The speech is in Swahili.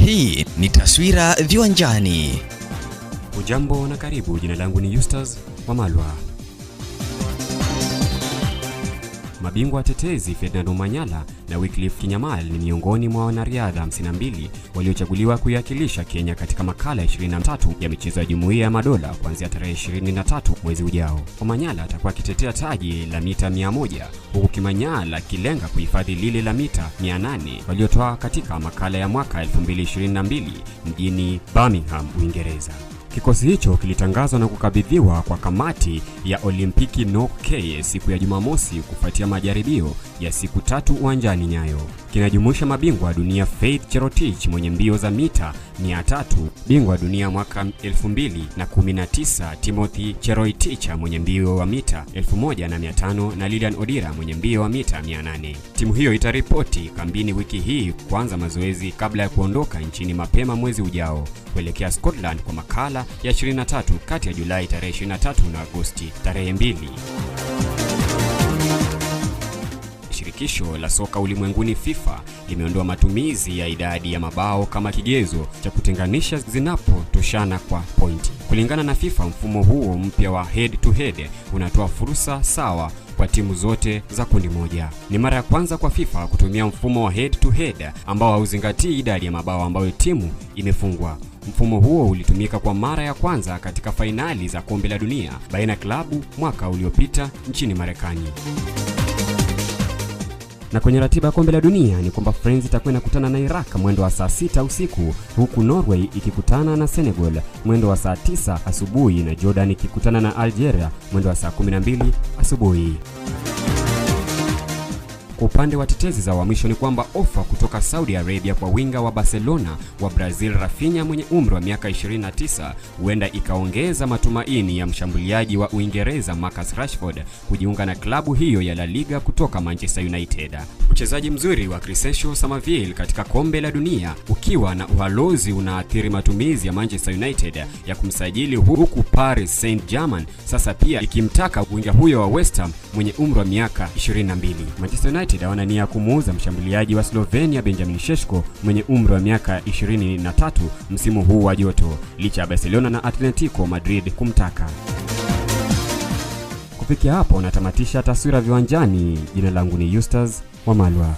Hii ni Taswira Viwanjani. Ujambo na karibu, jina langu ni Eustace Wamalwa. Mabingwa watetezi Ferdinand Omanyala na Wycliffe Kinyamal ni miongoni mwa wanariadha 52 waliochaguliwa kuiwakilisha Kenya katika makala 23 ya michezo ya Jumuiya ya Madola kuanzia tarehe 23 mwezi ujao. Omanyala atakuwa akitetea taji la mita 100 huku Kinyamal akilenga kuhifadhi lile la mita 800 waliotoa katika makala ya mwaka 2022 mjini Birmingham, Uingereza. Kikosi hicho kilitangazwa na kukabidhiwa kwa kamati ya Olimpiki NOK siku ya Jumamosi kufuatia majaribio ya siku 3 uwanjani Nyayo. Kinajumuisha mabingwa wa dunia Faith Cherotich mwenye mbio za mita 300, bingwa wa dunia mwaka 2019 Timothy Cheroitich mwenye mbio wa mita 1500 na Lilian Odira mwenye mbio wa mita 800. Timu hiyo itaripoti kambini wiki hii kuanza mazoezi kabla ya kuondoka nchini mapema mwezi ujao kuelekea Scotland kwa makala ya 23 kati ya Julai tarehe 23 na Agosti tarehe 2. Shirikisho la soka ulimwenguni FIFA limeondoa matumizi ya idadi ya mabao kama kigezo cha kutenganisha zinapotoshana kwa pointi. Kulingana na FIFA, mfumo huo mpya wa head to head unatoa fursa sawa kwa timu zote za kundi moja. Ni mara ya kwanza kwa FIFA kutumia mfumo wa head to head ambao hauzingatii idadi ya mabao ambayo timu imefungwa. Mfumo huo ulitumika kwa mara ya kwanza katika fainali za Kombe la Dunia baina ya klabu mwaka uliopita nchini Marekani. Na kwenye ratiba ya Kombe la Dunia ni kwamba France itakuwa inakutana na Iraq mwendo wa saa 6 usiku, huku Norway ikikutana na Senegal mwendo wa saa 9 asubuhi na Jordan ikikutana na Algeria mwendo wa saa 12 asubuhi. Kwa upande wa tetezi za uhamisho ni kwamba ofa kutoka Saudi Arabia kwa winga wa Barcelona wa Brazil Rafinha mwenye umri wa miaka 29 huenda ikaongeza matumaini ya mshambuliaji wa Uingereza Marcus Rashford kujiunga na klabu hiyo ya La Liga kutoka Manchester United. Uchezaji mzuri wa Crescencio Somerville katika Kombe la Dunia ukiwa na uhalozi unaathiri matumizi ya Manchester United ya kumsajili, huku Paris Saint-Germain sasa pia ikimtaka winga huyo wa West Ham mwenye umri wa miaka 22. Manchester United wana nia kumuuza mshambuliaji wa Slovenia Benjamin Šeško mwenye umri wa miaka 23 msimu huu wa joto, licha ya Barcelona na Atletico Madrid kumtaka. Kufikia hapo natamatisha Taswira Viwanjani. Jina langu ni Eustace Wamalwa.